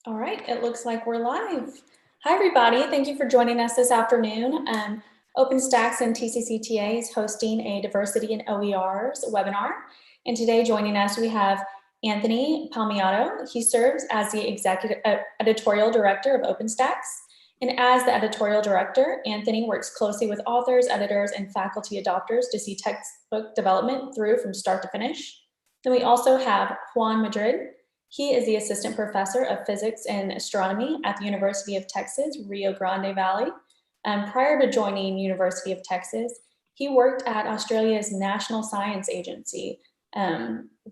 All right, it looks like we're live. Hi, everybody. Thank you for joining us this afternoon. OpenStax and TCCTA is hosting a Diversity in OERs webinar. And today joining us, we have Anthony Palmiato. He serves as the editorial director of OpenStax. And as the editorial director, Anthony works closely with authors, editors, and faculty adopters to see textbook development through from start to finish. Then we also have Juan Madrid. He is the assistant professor of physics and astronomy at the University of Texas, Rio Grande Valley. Prior to joining University of Texas, he worked at Australia's National Science Agency,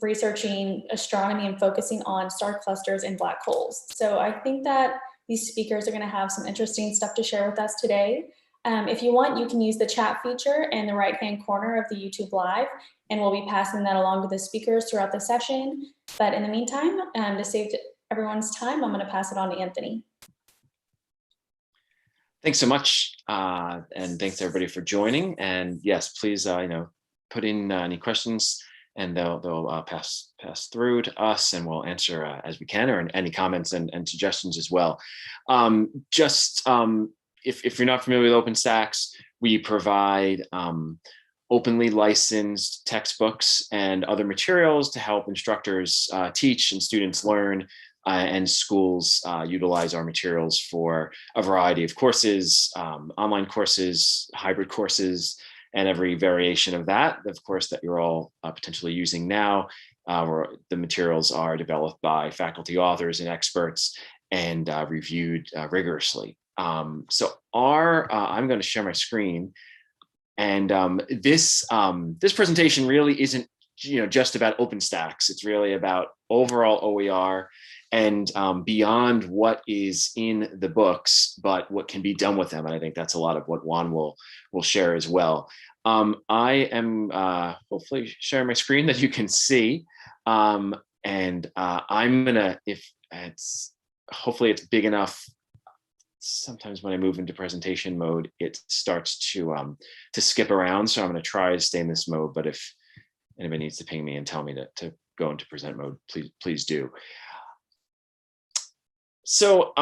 researching astronomy and focusing on star clusters and black holes. So I think that these speakers are going to have some interesting stuff to share with us today. If you want, you can use the chat feature in the right-hand corner of the YouTube Live, and we'll be passing that along to the speakers throughout the session. But in the meantime, to save everyone's time, I'm going to pass it on to Anthony. Thanks so much, and thanks everybody for joining. And yes, please, put in any questions, and they'll pass through to us, and we'll answer as we can, or any comments and suggestions as well. If you're not familiar with OpenStax, we provide openly licensed textbooks and other materials to help instructors teach and students learn, and schools utilize our materials for a variety of courses, online courses, hybrid courses, and every variation of that, of course, that you're all potentially using now. Where the materials are developed by faculty, authors, and experts, and reviewed rigorously. I'm going to share my screen, and this presentation really isn't just about OpenStax. It's really about overall OER and beyond what is in the books, but what can be done with them. And I think that's a lot of what Juan will share as well. I am hopefully sharing my screen that you can see, and I'm gonna, hopefully it's big enough. Sometimes when I move into presentation mode, it starts to skip around. So I'm going to try to stay in this mode. But if anybody needs to ping me and tell me to go into present mode, please do. So,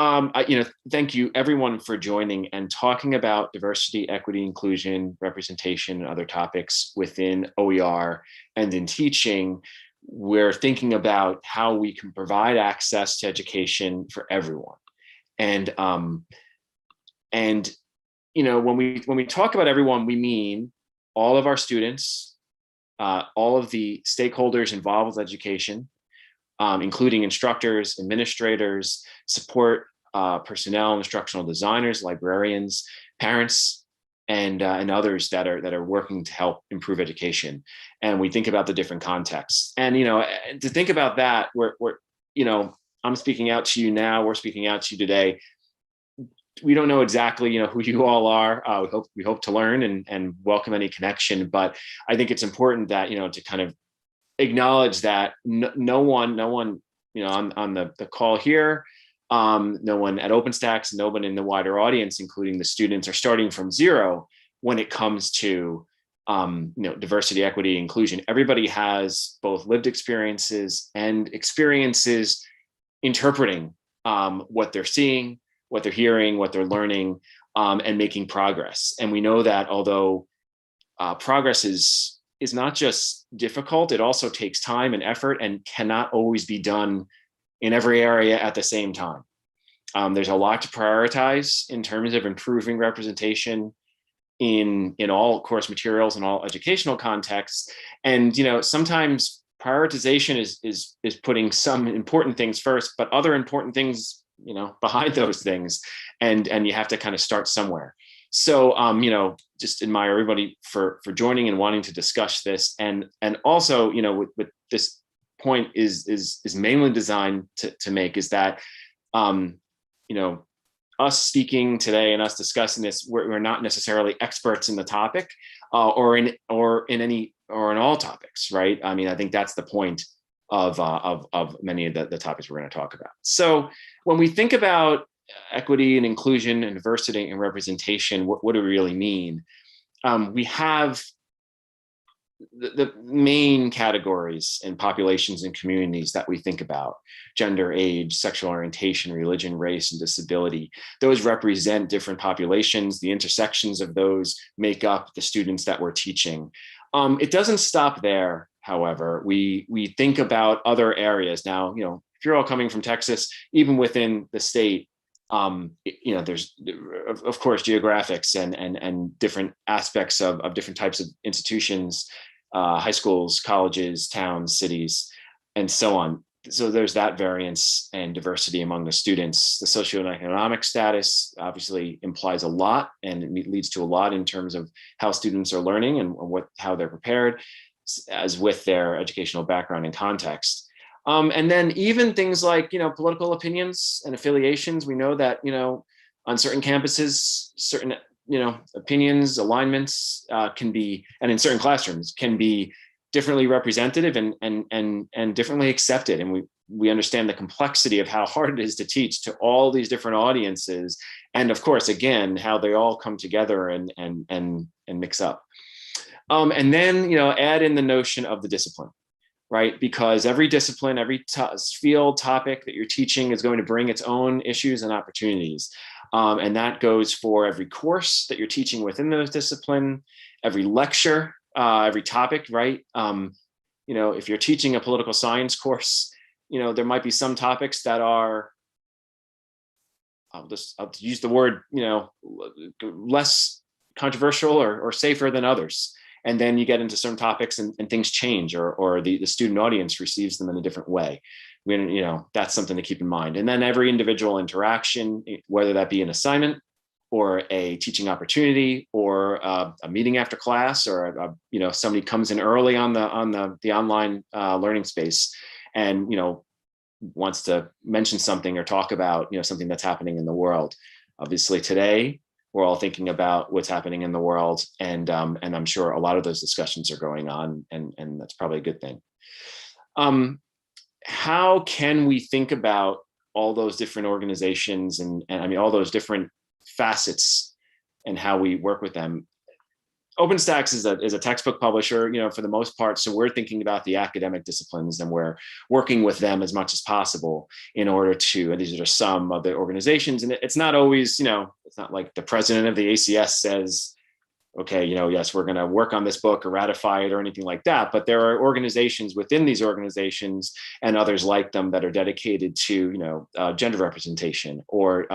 thank you everyone for joining and talking about diversity, equity, inclusion, representation, and other topics within OER and in teaching. We're thinking about how we can provide access to education for everyone. And when we talk about everyone, we mean all of our students, all of the stakeholders involved with education, including instructors, administrators, support personnel, instructional designers, librarians, parents, and others that are working to help improve education. And we think about the different contexts. And to think about that, I'm speaking out to you now. We're speaking out to you today. We don't know exactly, who you all are. We hope to learn and welcome any connection. But I think it's important that to kind of acknowledge that no one, on the call here, no one at OpenStax, no one in the wider audience, including the students, are starting from zero when it comes to diversity, equity, inclusion. Everybody has both lived experiences and experiences interpreting what they're seeing, what they're hearing, what they're learning, and making progress. And we know that although progress is not just difficult, it also takes time and effort and cannot always be done in every area at the same time. There's a lot to prioritize in terms of improving representation in all course materials and all educational contexts. And sometimes prioritization is putting some important things first, but other important things, behind those things, and you have to kind of start somewhere. So, just admire everybody for joining and wanting to discuss this, and also, with this point is mainly designed to make is that, us speaking today and us discussing this, we're not necessarily experts in the topic, or in all topics, right? I mean, I think that's the point of many of the topics we're going to talk about. So when we think about equity and inclusion and diversity and representation, what do we really mean? We have the main categories and populations and communities that we think about: gender, age, sexual orientation, religion, race, and disability. Those represent different populations. The intersections of those make up the students that we're teaching. It doesn't stop there, however. We think about other areas. Now, if you're all coming from Texas, even within the state, there's of course geographics and different aspects of different types of institutions, high schools, colleges, towns, cities, and so on. So there's that variance and diversity among the students. The socioeconomic status obviously implies a lot, and it leads to a lot in terms of how students are learning and how they're prepared, as with their educational background and context. And then even things like, political opinions and affiliations. We know that, on certain campuses, certain, opinions, alignments can be, and in certain classrooms can be differently representative and differently accepted. And we understand the complexity of how hard it is to teach to all these different audiences. And of course, again, how they all come together and mix up. And then, add in the notion of the discipline. Right? Because every discipline, every field topic that you're teaching is going to bring its own issues and opportunities. And that goes for every course that you're teaching within those discipline, every lecture, every topic, right? If you're teaching a political science course, there might be some topics that are, I'll use the word, less controversial or safer than others. And then you get into certain topics and things change, or the student audience receives them in a different way. That's something to keep in mind. And then every individual interaction, whether that be an assignment or a teaching opportunity or a meeting after class, or somebody comes in early on the online learning space and wants to mention something or talk about something that's happening in the world. Obviously today, we're all thinking about what's happening in the world, and I'm sure a lot of those discussions are going on, and that's probably a good thing. How can we think about all those different organizations and all those different facets and how we work with them? OpenStax is a textbook publisher, for the most part. So we're thinking about the academic disciplines, and we're working with them as much as possible in order to, and these are just some of the organizations. And it's not always, it's not like the president of the ACS says, okay, yes, we're going to work on this book or ratify it or anything like that. But there are organizations within these organizations and others like them that are dedicated to, gender representation or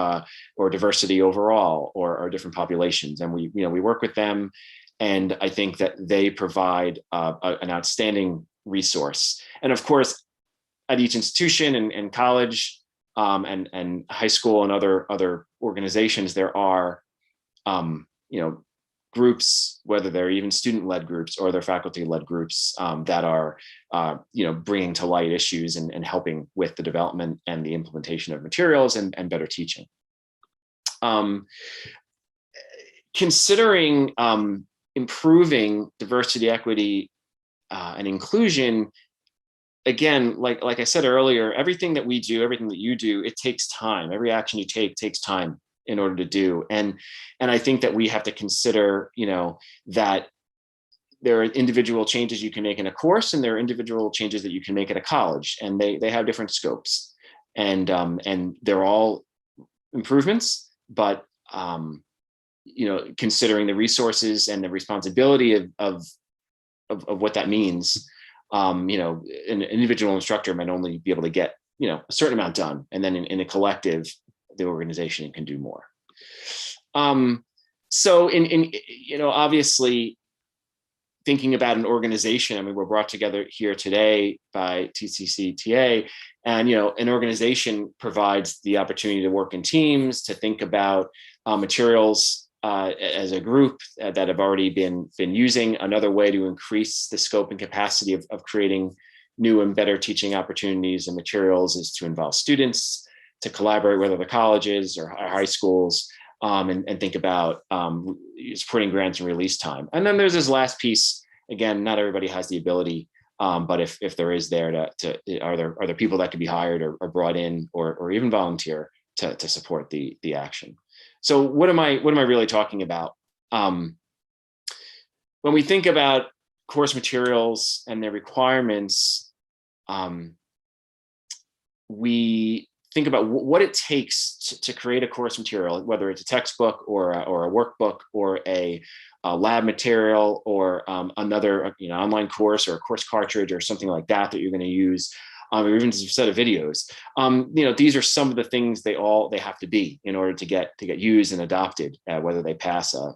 diversity overall, or different populations. And we work with them. And I think that they provide an outstanding resource. And of course, at each institution and college and high school and other organizations, there are, groups, whether they're even student-led groups or they're faculty-led groups that are, bringing to light issues and helping with the development and the implementation of materials and better teaching. Considering improving diversity, equity, and inclusion, again, like I said earlier, everything that we do, everything that you do, it takes time. Every action you take takes time in order to do. And I think that we have to consider, that there are individual changes you can make in a course, and there are individual changes that you can make at a college, and they have different scopes. And they're all improvements, but considering the resources and the responsibility of what that means, an individual instructor might only be able to get, a certain amount done. And then in a collective, the organization can do more. So obviously thinking about an organization, we're brought together here today by TCCTA, and, an organization provides the opportunity to work in teams, to think about materials as a group that have already been using. Another way to increase the scope and capacity of creating new and better teaching opportunities and materials is to involve students, to collaborate with other colleges or high schools, and think about supporting grants and release time. And then there's this last piece. Again, not everybody has the ability, but if there is are there people that can be hired or brought in or even volunteer to support the action. So what am I really talking about? When we think about course materials and their requirements, we think about what it takes to create a course material, whether it's a textbook or a workbook or a lab material or another online course or a course cartridge or something like that you're going to use, or even a set of videos. These are some of the things they have to be in order to get used and adopted, whether they pass a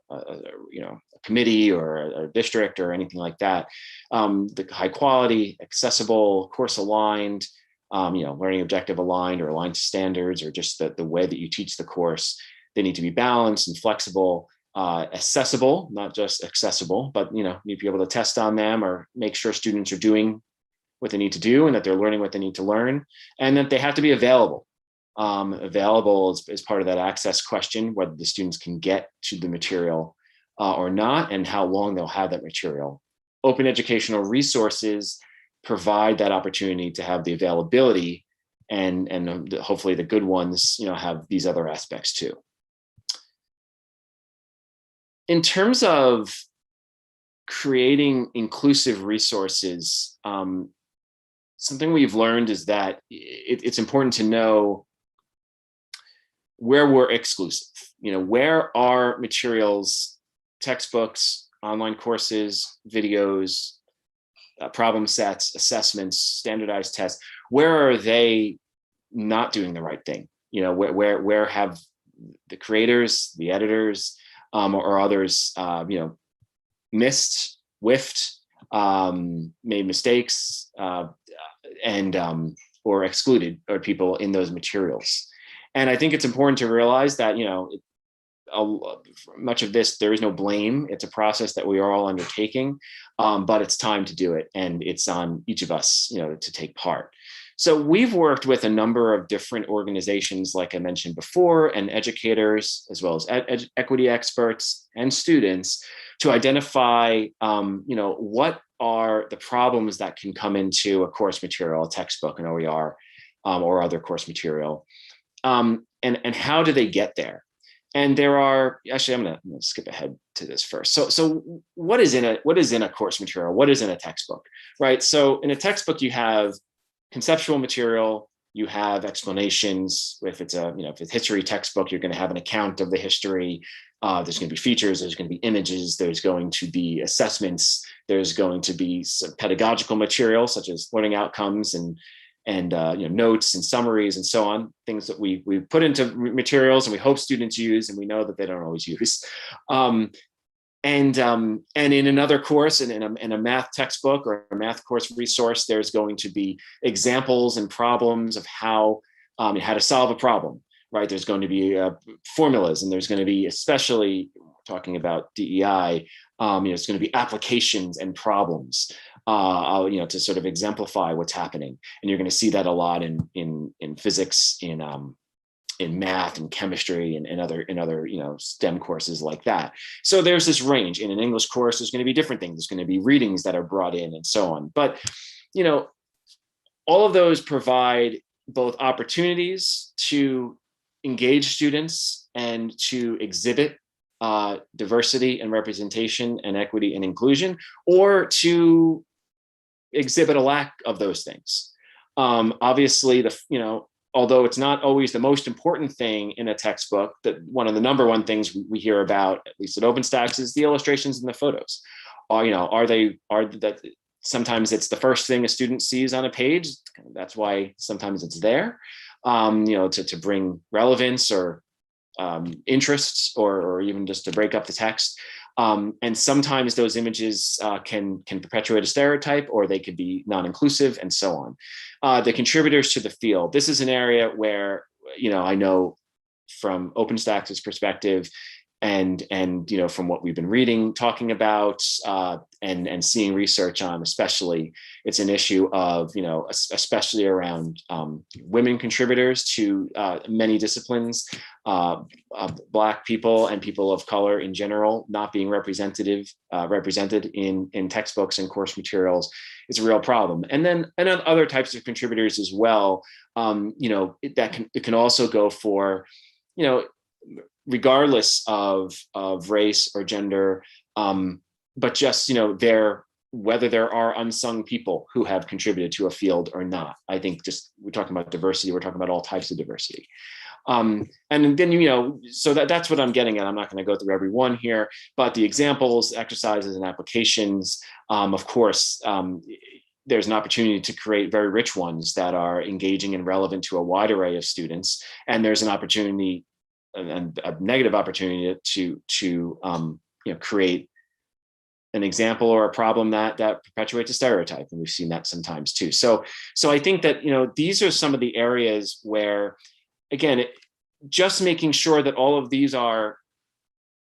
committee or a district or anything like that. The high quality, accessible, course aligned, learning objective aligned or aligned to standards, or just the way that you teach the course. They need to be balanced and flexible, accessible, not just accessible, but need to be able to test on them or make sure students are doing what they need to do and that they're learning what they need to learn, and that they have to be available. Available is part of that access question, whether the students can get to the material or not, and how long they'll have that material. Open educational resources provide that opportunity to have the availability, and hopefully the good ones have these other aspects too. In terms of creating inclusive resources, something we've learned is that it's important to know where we're exclusive. Where are materials, textbooks, online courses, videos, problem sets, assessments, standardized tests, where are they not doing the right thing? Where have the creators, the editors, or others, missed, whiffed, made mistakes, or excluded or people in those materials. And I think it's important to realize that, much of this, there is no blame. It's a process that we are all undertaking, but it's time to do it. And it's on each of us, to take part. So we've worked with a number of different organizations, like I mentioned before, and educators, as well as equity experts and students, to identify, what are the problems that can come into a course material, a textbook, an OER, or other course material, and how do they get there? And there are, actually, I'm gonna skip ahead to this first. So what is in a course material? What is in a textbook, right? So in a textbook, you have conceptual material, you have explanations. If it's if it's history textbook, you're going to have an account of the history. There's going to be features, there's going to be images, there's going to be assessments, there's going to be some pedagogical material such as learning outcomes and notes and summaries and so on, things that we put into materials and we hope students use, and we know that they don't always use. And in another course, in a math textbook or a math course resource, there's going to be examples and problems of how to solve a problem, right? There's going to be formulas, and there's going to be, especially talking about DEI, it's going to be applications and problems, to sort of exemplify what's happening. And you're going to see that a lot in physics, in math and chemistry and other STEM courses like that. So there's this range. In an English course, there's going to be different things. There's going to be readings that are brought in and so on. But all of those provide both opportunities to engage students and to exhibit diversity and representation and equity and inclusion, or to exhibit a lack of those things. Obviously, although it's not always the most important thing in a textbook, that one of the number one things we hear about, at least at OpenStax, is the illustrations and the photos. Sometimes it's the first thing a student sees on a page. That's why sometimes it's there, to bring relevance or interests, or even just to break up the text. And sometimes those images can perpetuate a stereotype, or they could be non-inclusive, and so on. The contributors to the field. This is an area where, I know from OpenStax's perspective, and from what we've been reading, talking about, and seeing research on, especially, it's an issue of, especially around women contributors to many disciplines, Black people and people of color in general not being represented in textbooks and course materials. It's a real problem. And then other types of contributors as well. It can also go for, regardless of race or gender, but just their whether there are unsung people who have contributed to a field or not. I think just we're talking about diversity, we're talking about all types of diversity. And then, so that's what I'm getting at. I'm not going to go through every one here, but the examples, exercises, and applications, of course, there's an opportunity to create very rich ones that are engaging and relevant to a wide array of students. And there's an opportunity, and a negative opportunity to create an example or a problem that perpetuates a stereotype, and we've seen that sometimes too. So I think that these are some of the areas where, again, just making sure that all of these are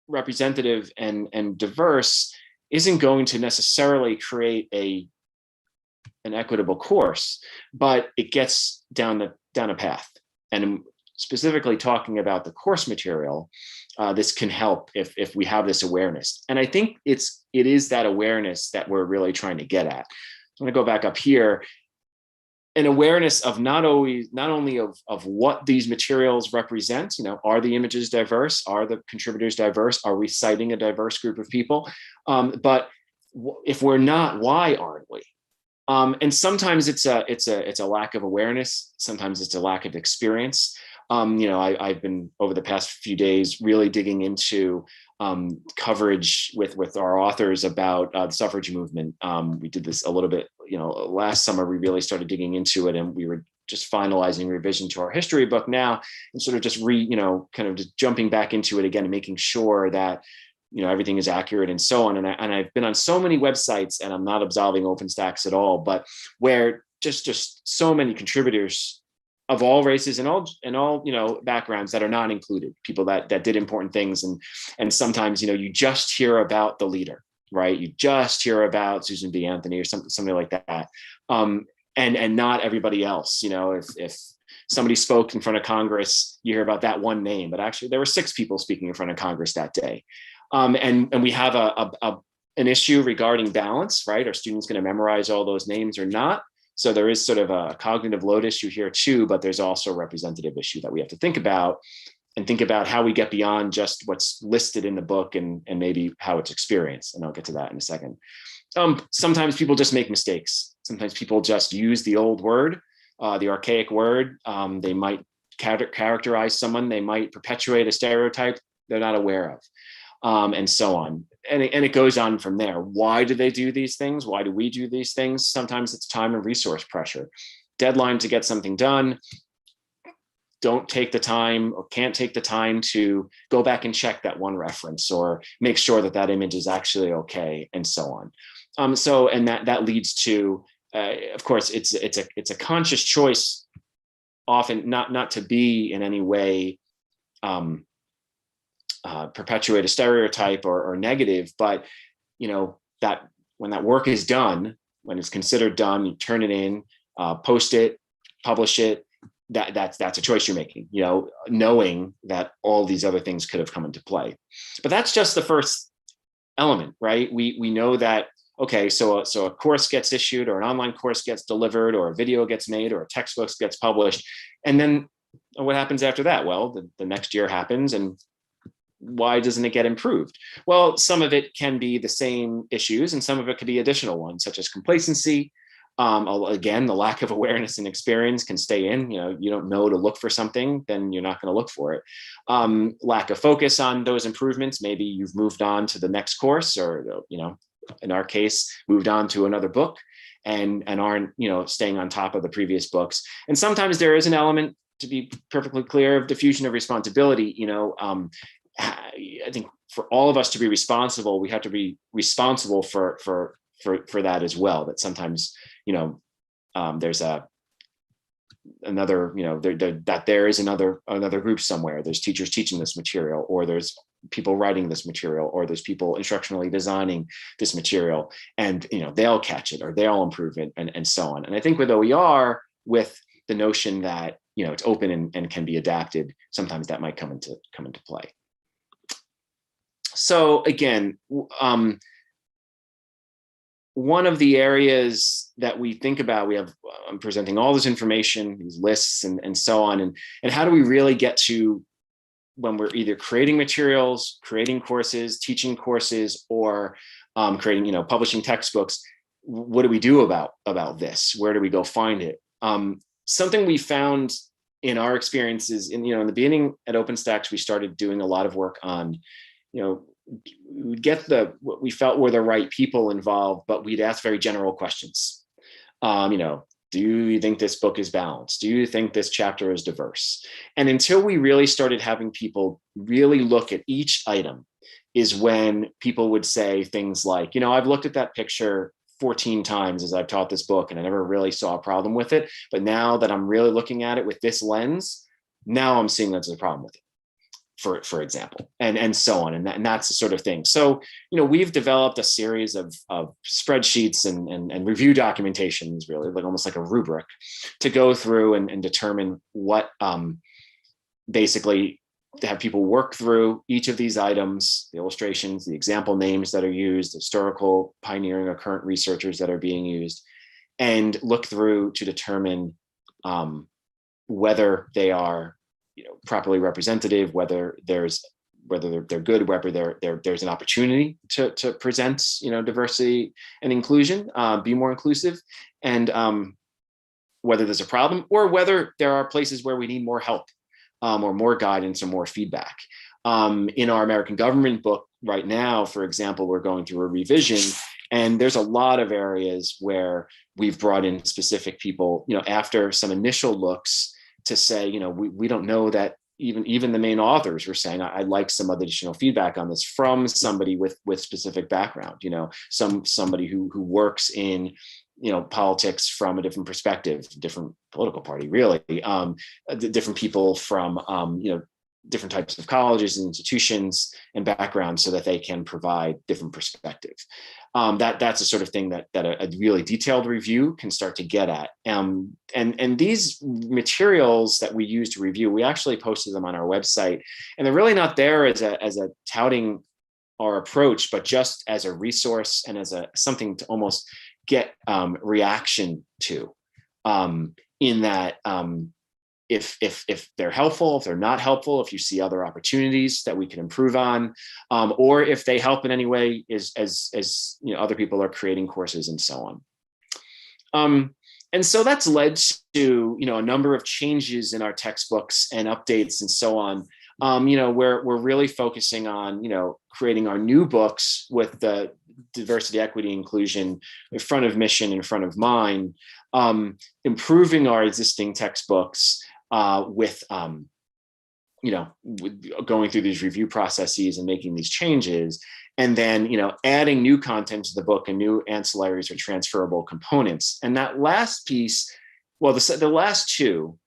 representative and diverse isn't going to necessarily create an equitable course, but it gets down a path. And specifically talking about the course material, this can help if we have this awareness. And I think it is that awareness that we're really trying to get at. I'm going to go back up here. An awareness of not only of what these materials represent, are the images diverse? Are the contributors diverse? Are we citing a diverse group of people? But if we're not, why aren't we? And sometimes it's a lack of awareness. Sometimes it's a lack of experience. I've been over the past few days really digging into coverage with our authors about the suffrage movement. We did this a little bit, last summer. We really started digging into it, and we were just finalizing revision to our history book now, and sort of just kind of just jumping back into it again and making sure that everything is accurate and so on. And I've been on so many websites, and I'm not absolving OpenStax at all, but where just so many contributors of all races and all backgrounds that are not included, people that did important things, and sometimes you just hear about the leader, right? You just hear about Susan B. Anthony or somebody like that, and not everybody else. If somebody spoke in front of Congress, you hear about that one name, but actually there were 6 people speaking in front of Congress that day. And we have an issue regarding balance, right? Are students going to memorize all those names or not? So there is sort of a cognitive load issue here too, but there's also a representative issue that we have to think about, and think about how we get beyond just what's listed in the book and maybe how it's experienced. And I'll get to that in a second. Sometimes people just make mistakes. Sometimes people just use the old word, the archaic word. They might characterize someone. They might perpetuate a stereotype they're not aware of. And so on. And it goes on from there. Why do they do these things? Why do we do these things? Sometimes it's time and resource pressure. Deadline to get something done. Don't take the time or can't take the time to go back and check that one reference or make sure that image is actually okay, and so on. And that leads to, of course, it's a conscious choice, often not to be in any way perpetuate a stereotype or negative, but that when that work is done, when it's considered done, you turn it in, post it, publish it. That's a choice you're making, knowing that all these other things could have come into play. But that's just the first element, right? We know that, okay, so a course gets issued, or an online course gets delivered, or a video gets made, or a textbook gets published, and then what happens after that? Well, the next year happens, and why doesn't it get improved? Well, some of it can be the same issues, and some of it could be additional ones, such as complacency. Again, the lack of awareness and experience can stay in. You don't know to look for something, then you're not going to look for it. Lack of focus on those improvements. Maybe you've moved on to the next course, or in our case, moved on to another book, and aren't staying on top of the previous books. And sometimes there is an element, to be perfectly clear, of diffusion of responsibility. I think for all of us to be responsible, we have to be responsible for that as well. That sometimes, there's there is another group somewhere. There's teachers teaching this material, or there's people writing this material, or there's people instructionally designing this material, and they'll catch it or they'll improve it, and so on. And I think with OER, with the notion that it's open and can be adapted, sometimes that might come into play. So again, one of the areas that we think about, I'm presenting all this information, these lists and so on, and how do we really get to, when we're either creating materials, creating courses, teaching courses, or creating, publishing textbooks. What do we do about this? Where do we go find it? Something we found in our experiences in the beginning at OpenStax, we started doing a lot of work on, we'd get what we felt were the right people involved, but we'd ask very general questions. Do you think this book is balanced? Do you think this chapter is diverse? And until we really started having people really look at each item is when people would say things like, I've looked at that picture 14 times as I've taught this book and I never really saw a problem with it. But now that I'm really looking at it with this lens, now I'm seeing that there's a problem with it, for example, and so on. And that's the sort of thing. So, we've developed a series of spreadsheets and review documentations, really like almost like a rubric to go through and determine what basically to have people work through each of these items, the illustrations, the example names that are used, historical, pioneering, or current researchers that are being used, and look through to determine whether they are, properly representative, whether they're good, whether there's an opportunity to present, diversity and inclusion, be more inclusive, and whether there's a problem or whether there are places where we need more help. Or more guidance or more feedback. In our American government book right now, for example, we're going through a revision, and there's a lot of areas where we've brought in specific people, after some initial looks to say, we don't know that even the main authors were saying, I'd like some additional feedback on this from somebody with specific background, somebody who works in politics from a different perspective, different political party, really, different people from, different types of colleges and institutions and backgrounds so that they can provide different perspective. That's the sort of thing that a really detailed review can start to get at. And these materials that we use to review, we actually posted them on our website, and they're really not there as a touting our approach, but just as a resource and as something to almost get reaction to, in that if they're helpful, if they're not helpful, if you see other opportunities that we can improve on, or if they help in any way as other people are creating courses and so on. And so that's led to a number of changes in our textbooks and updates and so on. We're really focusing on creating our new books with the diversity, equity, inclusion in front of mission, in front of mind, improving our existing textbooks with going through these review processes and making these changes, and then adding new content to the book and new ancillaries or transferable components. And that last piece, well, the last two,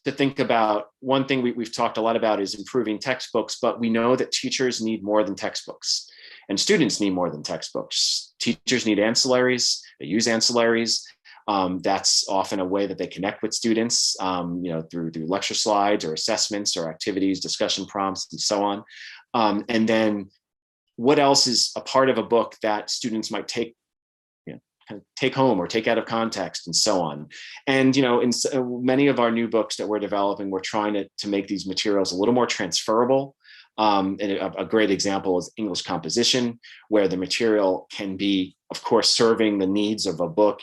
to think about, one thing we've talked a lot about is improving textbooks, but we know that teachers need more than textbooks and students need more than textbooks. Teachers need ancillaries, they use ancillaries. That's often a way that they connect with students, through lecture slides or assessments or activities, discussion prompts, and so on. And then what else is a part of a book that students might take home or take out of context and so on. And, in many of our new books that we're developing, we're trying to make these materials a little more transferable. And a great example is English composition, where the material can be, of course, serving the needs of a book,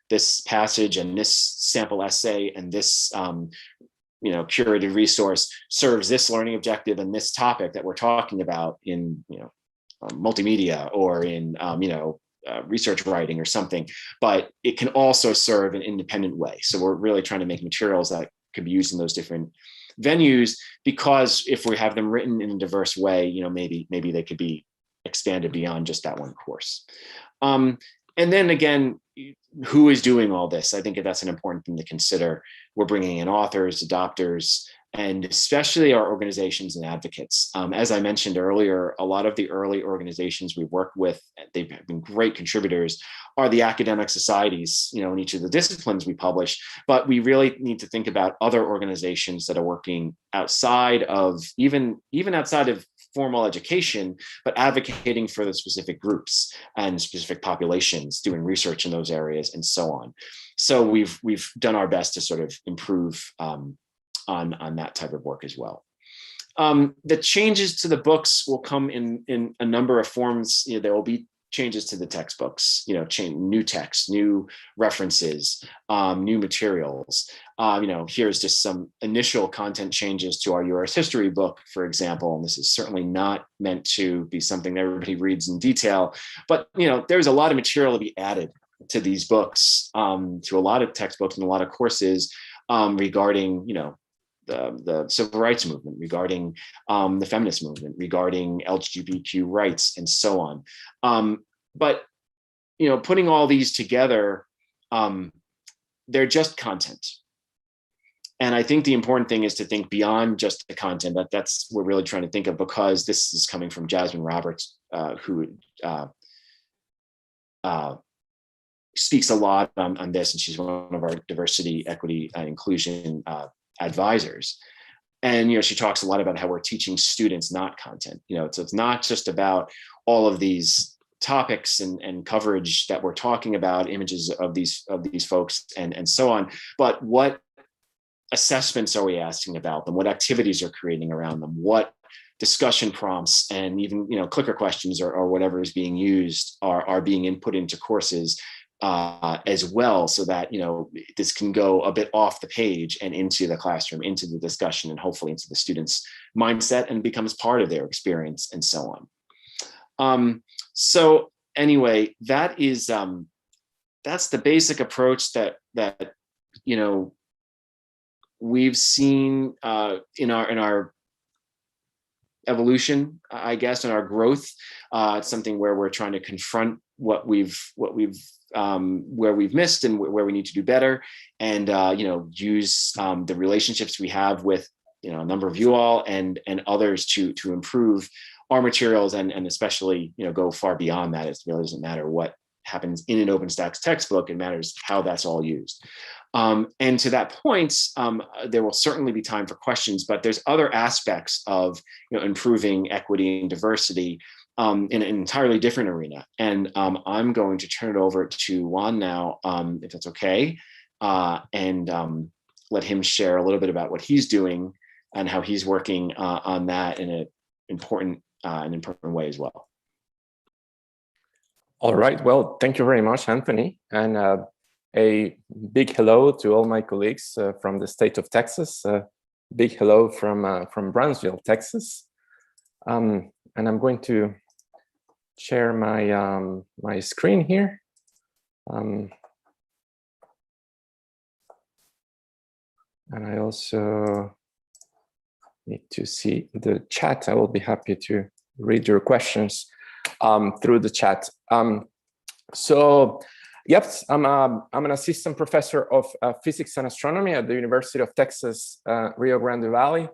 this passage and this sample essay and this, curated resource serves this learning objective and this topic that we're talking about in, multimedia or in, research writing or something, but it can also serve an independent way. So we're really trying to make materials that could be used in those different venues, because if we have them written in a diverse way, maybe they could be expanded beyond just that one course. And then again, who is doing all this? I think that's an important thing to consider. We're bringing in authors, adopters, and especially our organizations and advocates. As I mentioned earlier, a lot of the early organizations we work with, they've been great contributors, are the academic societies, in each of the disciplines we publish. But we really need to think about other organizations that are working outside of, even outside of formal education, but advocating for the specific groups and specific populations, doing research in those areas and so on. So we've done our best to sort of improve on that type of work as well. The changes to the books will come in a number of forms. There will be changes to the textbooks, new text, new references, new materials. Here's just some initial content changes to our U.S. history book, for example. And this is certainly not meant to be something that everybody reads in detail, but there's a lot of material to be added to these books, to a lot of textbooks and a lot of courses regarding, the civil rights movement, regarding the feminist movement, regarding LGBTQ rights, and so on. But putting all these together, they're just content. And I think the important thing is to think beyond just the content. That's what we're really trying to think of, because this is coming from Jasmine Roberts, who speaks a lot on this, and she's one of our diversity, equity, and inclusion advisors. And she talks a lot about how we're teaching students, not content. So it's not just about all of these topics and coverage that we're talking about, images of these folks and so on, but what assessments are we asking about them? What activities are creating around them? What discussion prompts and even clicker questions or whatever is being used are being input into courses as well, so that this can go a bit off the page and into the classroom, into the discussion, and hopefully into the students' mindset, and becomes part of their experience, and so on. So anyway, that is that's the basic approach that we've seen in our evolution, I guess, and our growth. It's something where we're trying to confront where we've missed and where we need to do better, and use the relationships we have with a number of you all and others to improve our materials, and especially go far beyond that. It really doesn't matter what happens in an OpenStax textbook. It matters how that's all used. And to that point, there will certainly be time for questions, but there's other aspects of improving equity and diversity in an entirely different arena. And I'm going to turn it over to Juan now, if that's okay, and let him share a little bit about what he's doing and how he's working on that in an important way as well. All right. Well, thank you very much, Anthony. And a big hello to all my colleagues from the state of Texas. Big hello from Brownsville, Texas. And I'm going to share my my screen here. And I also need to see the chat. I will be happy to read your questions through the chat. So, yep, I'm an assistant professor of physics and astronomy at the University of Texas, Rio Grande Valley.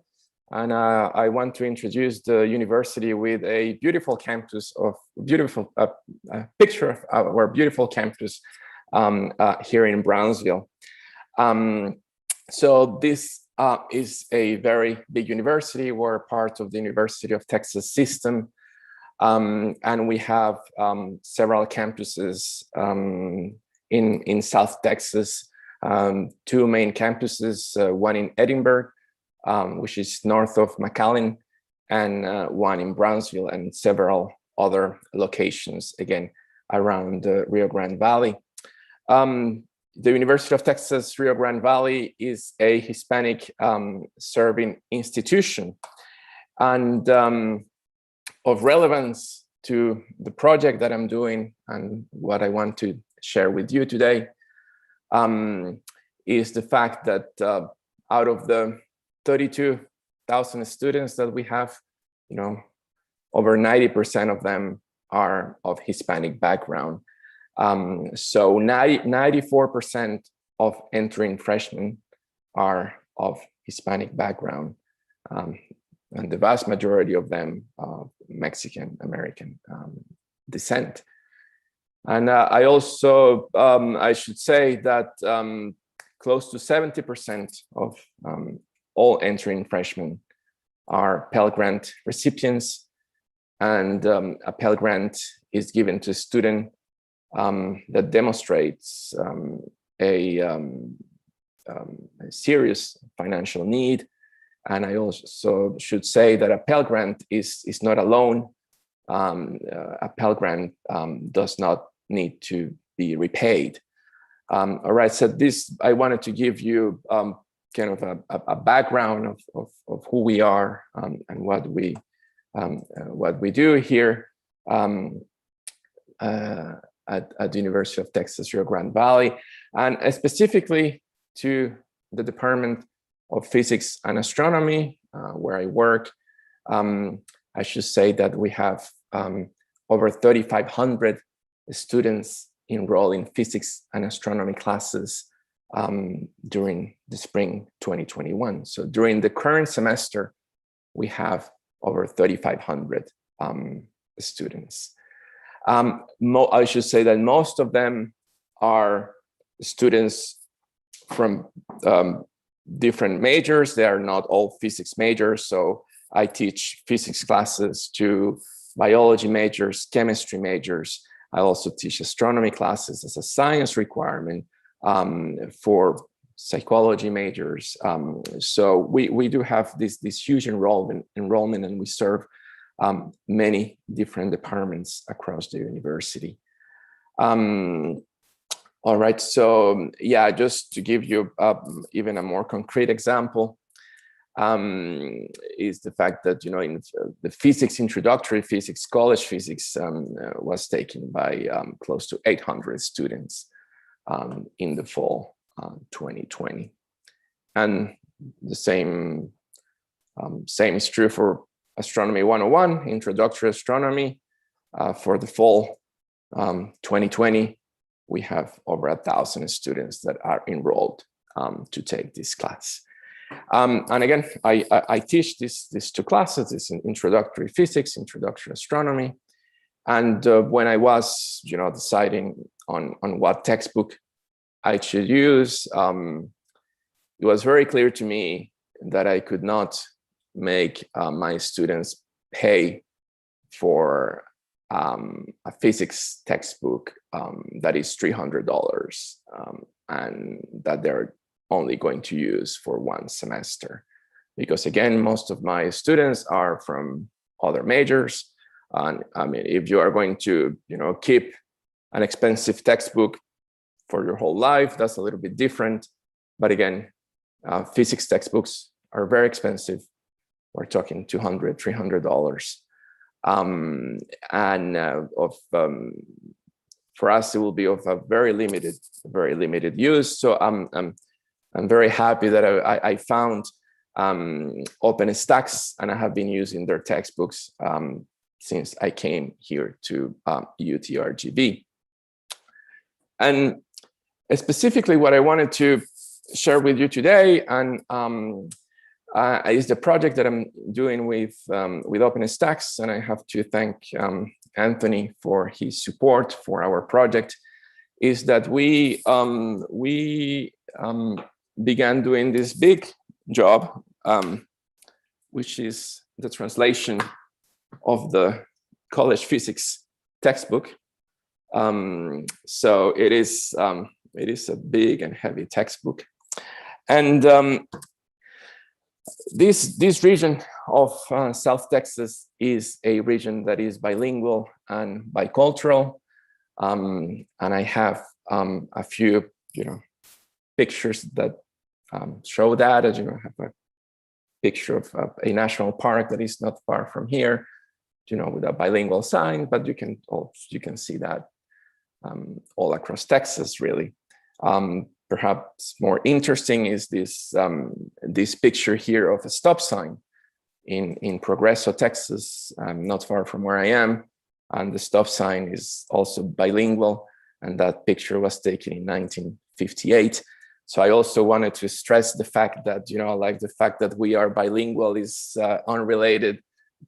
And I want to introduce the university with a beautiful campus of beautiful picture of our beautiful campus here in Brownsville. So this is a very big university. We're part of the University of Texas system. And we have several campuses in South Texas, two main campuses, one in Edinburgh, which is north of McAllen, and one in Brownsville, and several other locations, again, around the Rio Grande Valley. The University of Texas, Rio Grande Valley is a Hispanic serving institution. And of relevance to the project that I'm doing and what I want to share with you today is the fact that out of the 32,000 students that we have, over 90% of them are of Hispanic background. So 94% of entering freshmen are of Hispanic background. And the vast majority of them are Mexican American descent. And I also, I should say that close to 70% of all entering freshmen are Pell Grant recipients. And a Pell Grant is given to a student that demonstrates a serious financial need. And I also should say that a Pell Grant is not a loan, a Pell Grant does not need to be repaid. All right, so this, I wanted to give you kind of a background of who we are and what we do here at the University of Texas Rio Grande Valley, and specifically to the Department of Physics and Astronomy, where I work. I should say that we have over 3,500 students enroll in physics and astronomy classes during the spring 2021. So during the current semester, we have over 3,500 students. I should say that most of them are students from different majors. They are not all physics majors. So I teach physics classes to biology majors, chemistry majors. I also teach astronomy classes as a science requirement for psychology majors. So we do have this huge enrollment, and we serve many different departments across the university. All right, so yeah, just to give you even a more concrete example, is the fact that, in the physics, introductory physics, college physics was taken by close to 800 students in the fall 2020. And the same is true for Astronomy 101, Introductory Astronomy. For the fall 2020, we have over 1,000 students that are enrolled to take this class. And again, I teach these two classes, this introductory physics, introductory astronomy. And when I was, deciding on what textbook I should use, it was very clear to me that I could not make my students pay for a physics textbook that is $300 and that they're only going to use for one semester. Because again, most of my students are from other majors. And I mean, if you are going to, keep an expensive textbook for your whole life, that's a little bit different. But again, physics textbooks are very expensive. We're talking $200, $300. For us, it will be of a very limited use. So I'm very happy that I found OpenStax, and I have been using their textbooks since I came here to UTRGV. And specifically, what I wanted to share with you today, and is the project that I'm doing with OpenStax, and I have to thank Anthony for his support for our project. Is that we began doing this big job, which is the translation of the college physics textbook. So it is a big and heavy textbook, and this region of South Texas is a region that is bilingual and bicultural, and I have a few pictures that show that. As I have a picture of a national park that is not far from here, with a bilingual sign, but you can see that all across Texas, really. Perhaps more interesting is this picture here of a stop sign in Progreso, Texas, not far from where I am, and the stop sign is also bilingual, and that picture was taken in 1958. So I also wanted to stress the fact that, the fact that we are bilingual is unrelated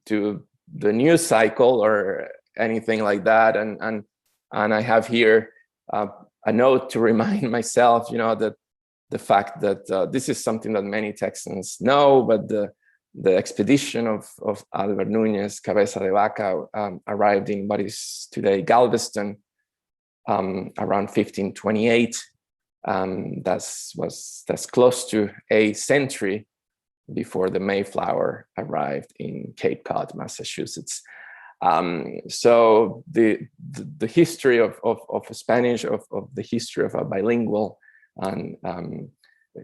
to the news cycle or anything like that. And I have here a note to remind myself, that the fact that this is something that many Texans know, but the expedition of Albert Núñez Cabeza de Vaca arrived in what is today Galveston around 1528. That's close to a century before the Mayflower arrived in Cape Cod, Massachusetts. So the history of Spanish, of the history of a bilingual and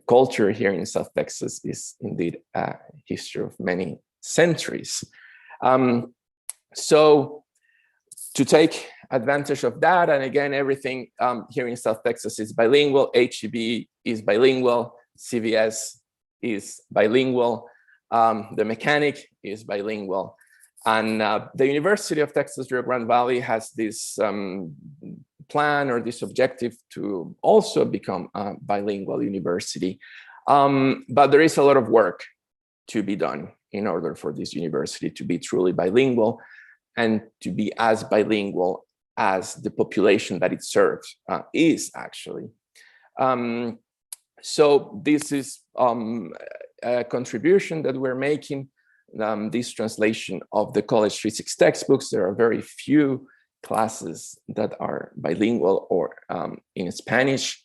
culture here in South Texas is indeed a history of many centuries. So to take advantage of that, and again, everything here in South Texas is bilingual. HEB is bilingual. CVS is bilingual. The mechanic is bilingual. And the University of Texas Rio Grande Valley has this plan or this objective to also become a bilingual university. But there is a lot of work to be done in order for this university to be truly bilingual and to be as bilingual as the population that it serves is actually. So this is a contribution that we're making, this translation of the college physics textbooks. There are very few classes that are bilingual or in Spanish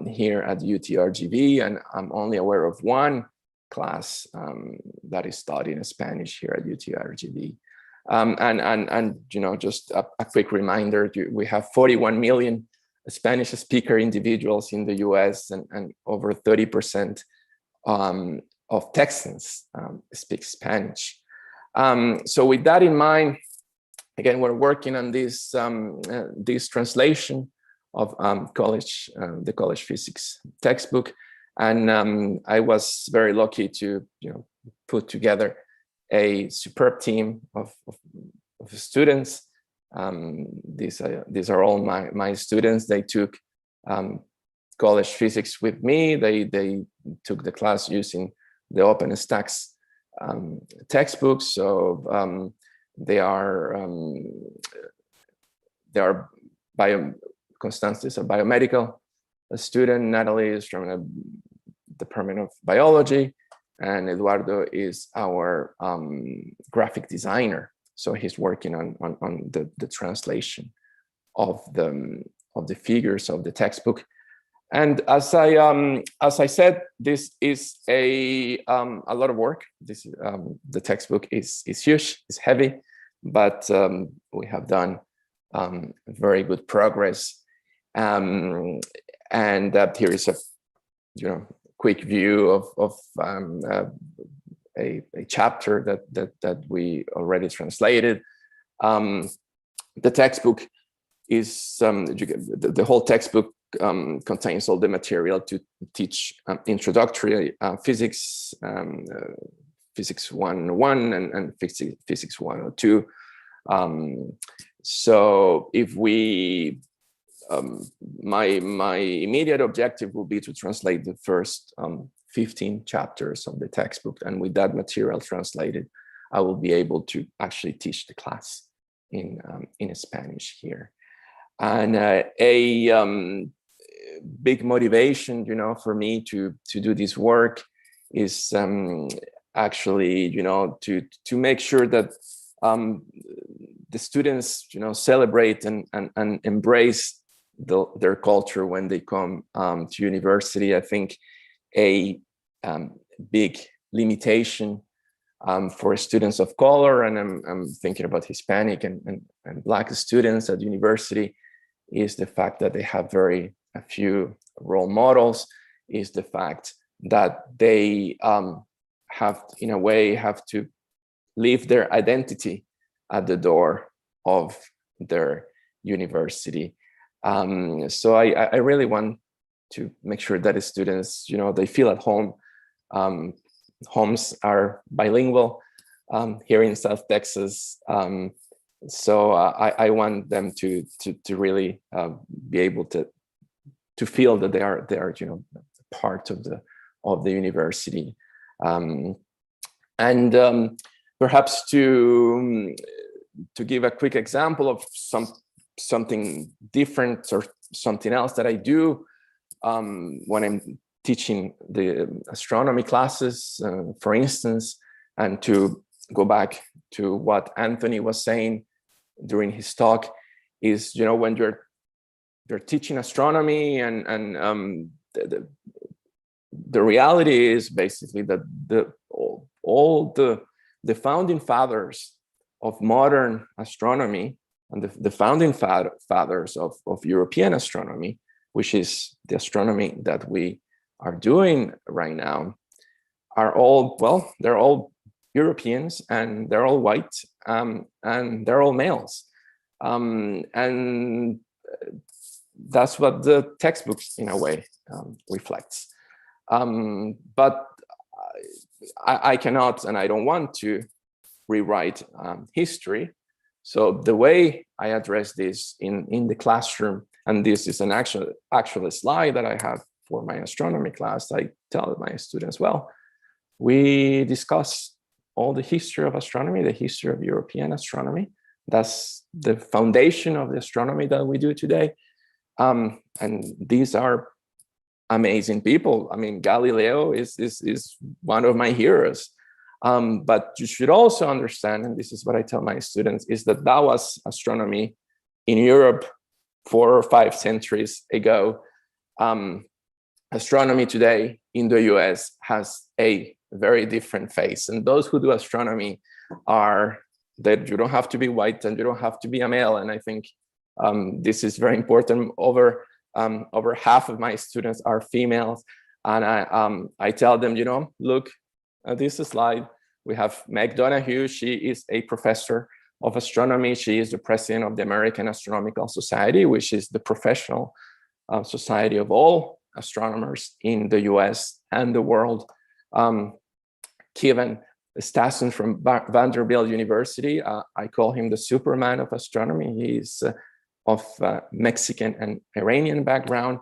here at UTRGV, and I'm only aware of one class that is taught in Spanish here at UTRGV. And you know, just a quick reminder, we have 41 million Spanish speaker individuals in the US, and over 30% of Texans speak Spanish. So with that in mind, again, we're working on this this translation of the college physics textbook, and I was very lucky to put together a superb team of students. These are all my students. They took college physics with me. They took the class using the OpenStax textbooks. So they are Constance is a biomedical student. Natalie is from the Department of Biology, and Eduardo is our graphic designer. So he's working on the translation of the figures of the textbook. And as I said, this is a lot of work. This the textbook is huge, it's heavy, but we have done very good progress. And here is a quick view of a chapter that we already translated. The textbook is the whole textbook contains all the material to teach introductory physics, physics 101 and physics 102. So if we my immediate objective will be to translate the first 15 chapters of the textbook, and with that material translated, I will be able to actually teach the class in Spanish here. And a big motivation, for me to do this work is actually, to make sure that the students, celebrate and embrace their culture when they come to university. I think a big limitation for students of color, and I'm thinking about Hispanic and Black students at university, is the fact that they have very few role models, is the fact that they have to leave their identity at the door of their university. So I really want to make sure that the students, they feel at home. Homes are bilingual here in South Texas. So I want them to really be able to feel that they are part of the university, and perhaps to give a quick example of something different or something else that I do when I'm teaching the astronomy classes, for instance, and to go back to what Anthony was saying during his talk, is when you're teaching astronomy, and the reality is basically that all the founding fathers of modern astronomy and the founding fathers of European astronomy, which is the astronomy that we are doing right now, are all, well, they're all Europeans, and they're all white, and they're all males. And that's what the textbooks, in a way, reflects. But I cannot, and I don't want to rewrite history. So the way I address this in the classroom, and this is an actual slide that I have for my astronomy class, I tell my students, well, we discuss all the history of astronomy, the history of European astronomy. That's the foundation of the astronomy that we do today. And these are amazing people. I mean, Galileo is one of my heroes. But you should also understand, and this is what I tell my students, is that was astronomy in Europe 4 or 5 centuries ago. Astronomy today in the US has a very different face. And those who do astronomy are that you don't have to be white and you don't have to be a male. And I think this is very important. Over half of my students are females. And I tell them, you know, look at this slide. We have Meg Donahue. She is a professor of astronomy. She is the president of the American Astronomical Society, which is the professional society of all astronomers in the US and the world. Kevin Stassen from Vanderbilt University, I call him the Superman of astronomy. He's of Mexican and Iranian background.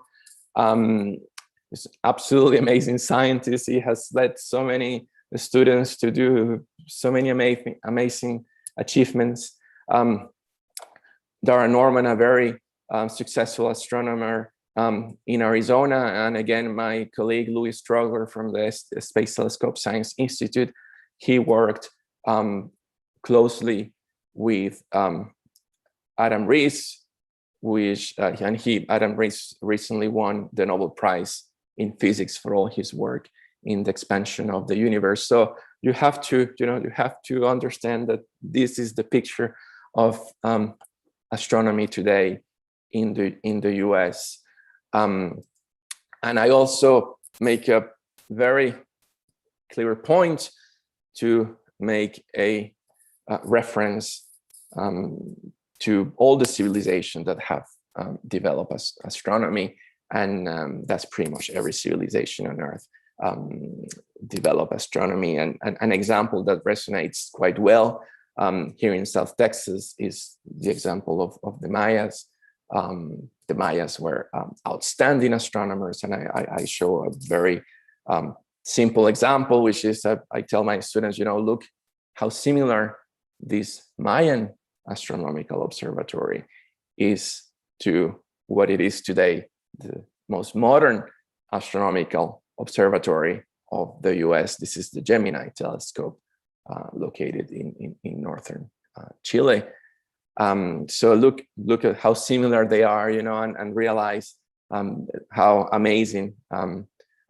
He's absolutely amazing scientist. He has led so many students to do so many amazing achievements. Dara Norman, a very successful astronomer in Arizona. And again, my colleague, Louis Strogler from the Space Telescope Science Institute, he worked closely with Adam Rees, Adam Rees recently won the Nobel Prize in physics for all his work in the expansion of the universe. So you have to, you have to understand that this is the picture of astronomy today in the US. And I also make a very clear point to make a reference to all the civilizations that have developed astronomy, and that's pretty much every civilization on Earth develop astronomy. And an example that resonates quite well here in South Texas is the example of the Mayas. The Mayas were outstanding astronomers, and I show a very simple example, which is that I tell my students, look how similar this Mayan astronomical observatory is to what it is today, the most modern astronomical observatory of the US. This is the Gemini telescope located in northern Chile. So look at how similar they are, and realize how amazing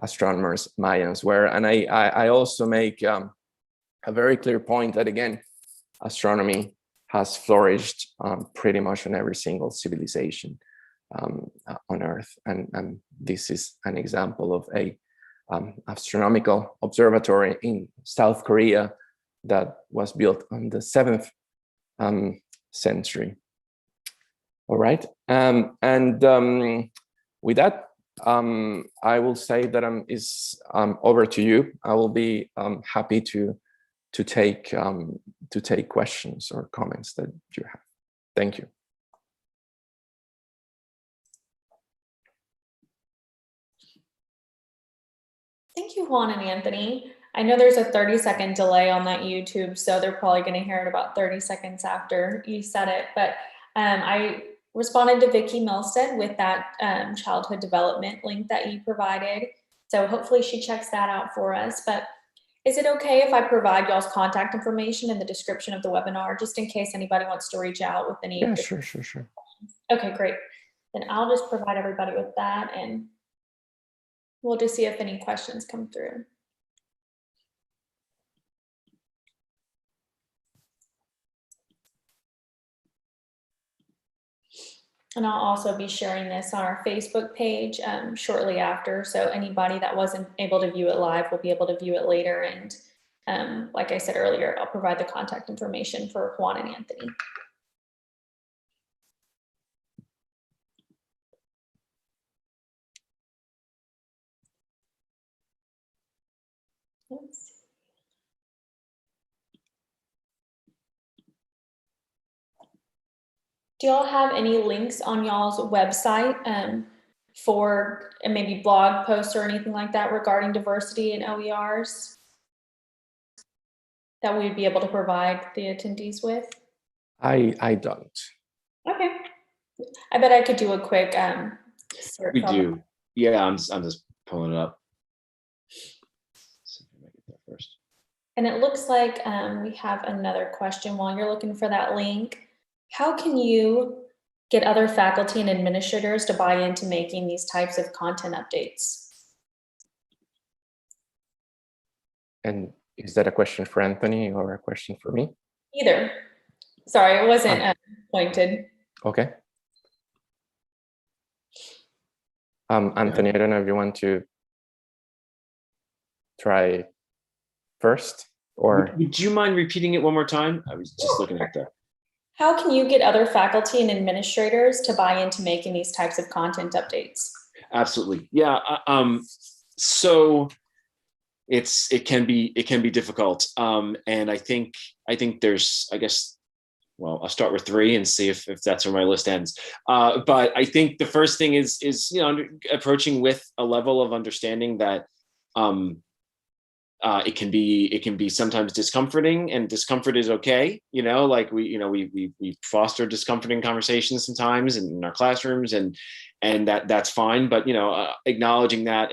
astronomers Mayans were. And I also make a very clear point that, again, astronomy has flourished pretty much on every single civilization on Earth. And this is an example of a astronomical observatory in South Korea that was built on the 7th century. All right. With that, I will say that is over to you. I will be happy to take questions or comments that you have. Thank you. Thank you, Juan and Anthony. I know there's a 30-second delay on that YouTube, so they're probably going to hear it about 30 seconds after you said it. But I responded to Vicki Milstead with that childhood development link that you provided. So hopefully she checks that out for us. But is it okay if I provide y'all's contact information in the description of the webinar, just in case anybody wants to reach out with any? Yeah, sure. Okay, great. Then I'll just provide everybody with that, and we'll just see if any questions come through. And I'll also be sharing this on our Facebook page shortly after. So anybody that wasn't able to view it live will be able to view it later. And like I said earlier, I'll provide the contact information for Juan and Anthony. Let's see. Do y'all have any links on y'all's website for maybe blog posts or anything like that regarding diversity in OERs that we'd be able to provide the attendees with? I don't. Okay. I bet I could do a quick search. We do. Yeah, I'm just pulling it up. So let me get that first. And it looks like we have another question while you're looking for that link. How can you get other faculty and administrators to buy into making these types of content updates? And is that a question for Anthony or a question for me? Either. Sorry, it wasn't pointed. Okay. Anthony, I don't know if you want to try first, or would you mind repeating it one more time? I was just looking at that. How can you get other faculty and administrators to buy into making these types of content updates? Absolutely. Yeah. So it can be difficult. And I think there's, I guess, well, I'll start with 3 and see if that's where my list ends. But I think the first thing is approaching with a level of understanding that it can be sometimes discomforting, and discomfort is okay. Like we foster discomforting conversations sometimes in our classrooms, and that's fine. But acknowledging that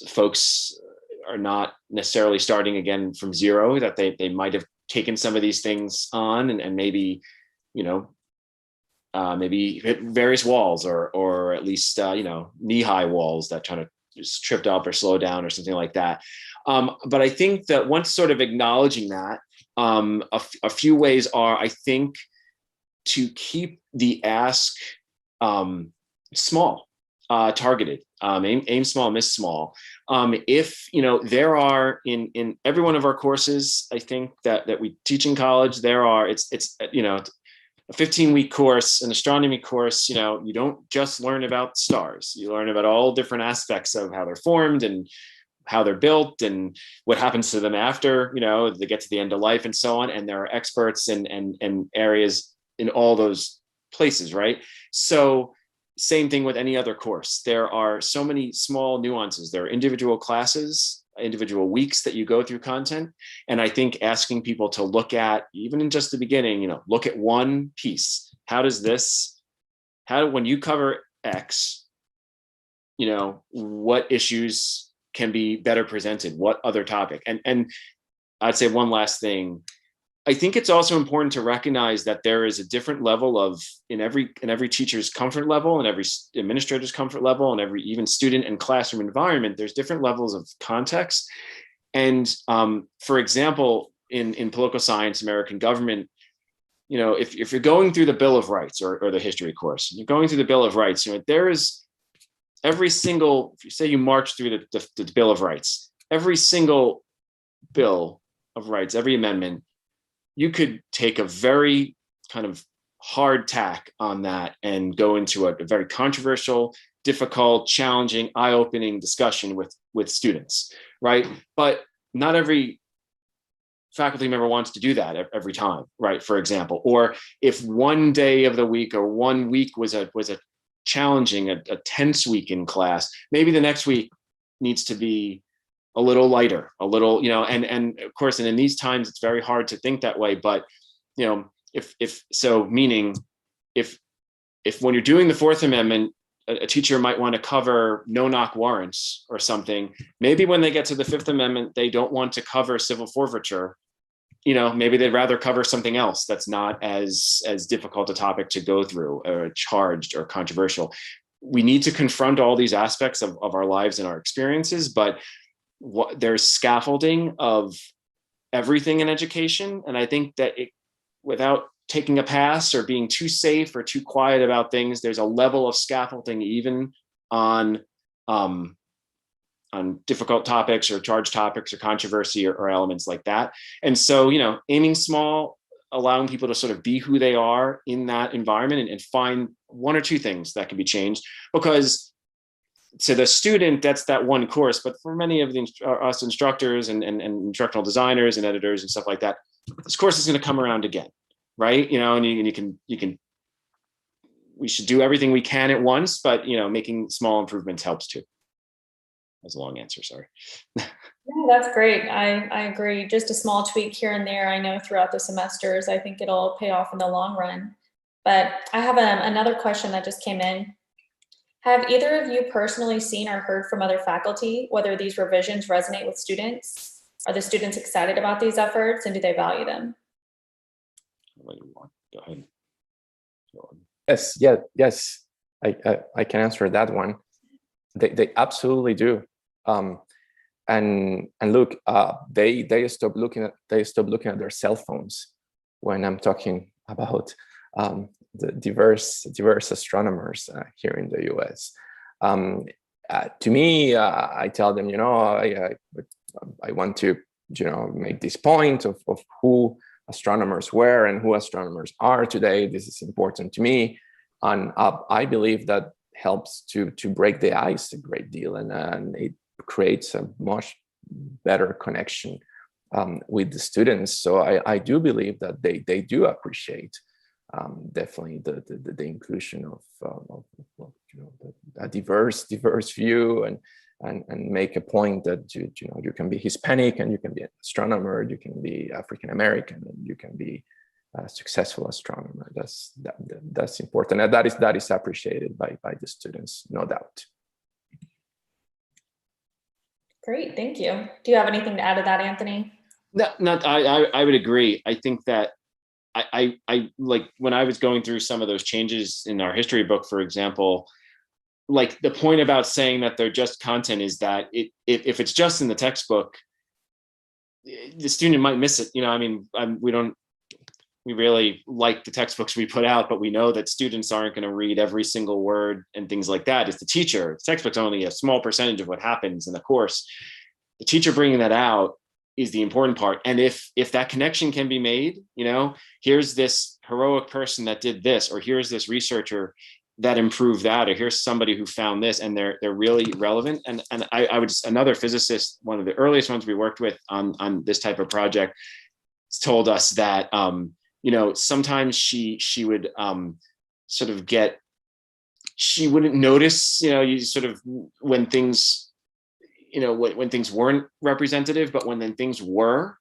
folks are not necessarily starting again from zero, that they might have taken some of these things on and maybe maybe hit various walls or at least knee-high walls that kind of just tripped up or slow down or something like that. But I think that once sort of acknowledging that, a few ways are, I think, to keep the ask small, targeted, aim small, miss small. If there are in every one of our courses, I think that we teach in college, there are it's a 15-week course, an astronomy course. You don't just learn about stars. You learn about all different aspects of how they're formed and how they're built and what happens to them after they get to the end of life and so on. And there are experts and areas in all those places, right? So same thing with any other course. There are so many small nuances. There are individual classes, individual weeks that you go through content. And I think asking people to look at, even in just the beginning, look at one piece. When you cover X, what issues can be better presented? What other topic? And I'd say one last thing. I think it's also important to recognize that there is a different level of, in every teacher's comfort level and every administrator's comfort level and every even student and classroom environment, there's different levels of context. And for example, in political science, American government, if you're going through the Bill of Rights or the history course, you're going through the Bill of Rights, there is every single, if you say you march through the Bill of Rights, every single Bill of Rights, every amendment, you could take a very kind of hard tack on that and go into a very controversial, difficult, challenging, eye-opening discussion with students, right? But not every faculty member wants to do that every time, right? For example, or if one day of the week or one week was a challenging, a tense week in class, maybe the next week needs to be a little lighter, a little, and of course, and in these times, it's very hard to think that way. But, if when you're doing the Fourth Amendment, a teacher might want to cover no-knock warrants or something. Maybe when they get to the Fifth Amendment, they don't want to cover civil forfeiture. Maybe they'd rather cover something else that's not as difficult a topic to go through or charged or controversial. We need to confront all these aspects of our lives and our experiences, but there's scaffolding of everything in education. And I think that without taking a pass or being too safe or too quiet about things. There's a level of scaffolding even on difficult topics or charged topics or controversy or elements like that. And so, aiming small, allowing people to sort of be who they are in that environment and find one or two things that can be changed. Because to the student, that's that one course, but for many of us instructors and instructional designers and editors and stuff like that, this course is going to come around again, right? And you can, we should do everything we can at once, but making small improvements helps too. That's a long answer, sorry. Yeah, that's great. I agree. Just a small tweak here and there. I know throughout the semesters, I think it'll pay off in the long run. But I have another question that just came in. Have either of you personally seen or heard from other faculty whether these revisions resonate with students? Are the students excited about these efforts and do they value them? Go ahead. Yes. I can answer that one. They absolutely do. And look, they stop looking at their cell phones when I'm talking about the diverse astronomers here in the US. To me, I tell them, I want to, make this point of who astronomers were and who astronomers are today. This is important to me, and I believe that helps to break the ice a great deal, and it creates a much better connection with the students. So I do believe that they do appreciate definitely the inclusion of a diverse view, and make a point that you can be Hispanic and you can be an astronomer, you can be African American, and you can be a successful astronomer. That's important, and that is appreciated by the students, no doubt. Great, thank you. Do you have anything to add to that, Anthony? No, I would agree. I think that I like when I was going through some of those changes in our history book, for example, like the point about saying that they're just content is that if it's just in the textbook, the student might miss it. We really like the textbooks we put out, but we know that students aren't going to read every single word and things like that. It's the teacher. The textbook's only a small percentage of what happens in the course. The teacher bringing that out is the important part. And if that connection can be made, here's this heroic person that did this, or here's this researcher that improved that, or here's somebody who found this, and they're really relevant. And I would just, another physicist, one of the earliest ones we worked with on this type of project, told us that sometimes she would sort of get, she wouldn't notice, you sort of when things, when things weren't representative, but when things were,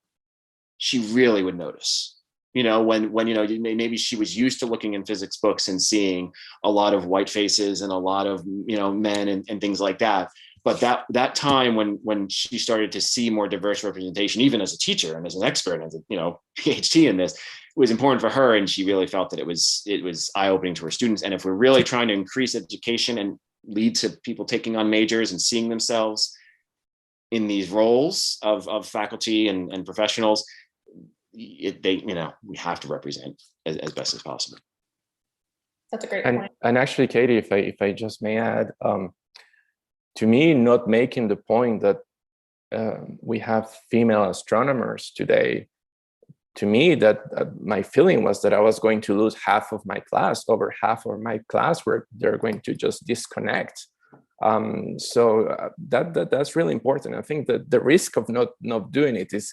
she really would notice. When maybe she was used to looking in physics books and seeing a lot of white faces and a lot of men and things like that. But that time when she started to see more diverse representation, even as a teacher and as an expert, as a PhD in this, it was important for her, and she really felt that it was eye-opening to her students. And if we're really trying to increase education and lead to people taking on majors and seeing themselves in these roles of faculty and professionals, we have to represent as best as possible. That's a great point. And actually, Katie, if I just may add, to me, not making the point that we have female astronomers today, to me, that my feeling was that I was going to lose half of my class, over half of my class, where they're going to just disconnect. So that's really important. I think that the risk of not doing it is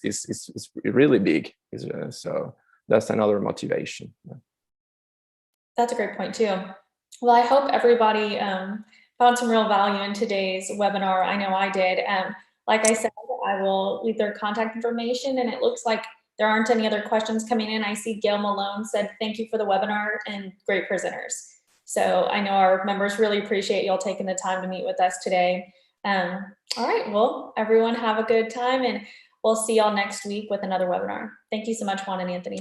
really big. So that's another motivation. That's a great point too. Well, I hope everybody found some real value in today's webinar. I know I did. Like I said, I will leave their contact information, and it looks like there aren't any other questions coming in. I see Gail Malone said, thank you for the webinar and great presenters. So I know our members really appreciate y'all taking the time to meet with us today. All right, well, everyone have a good time, and we'll see y'all next week with another webinar. Thank you so much, Juan and Anthony.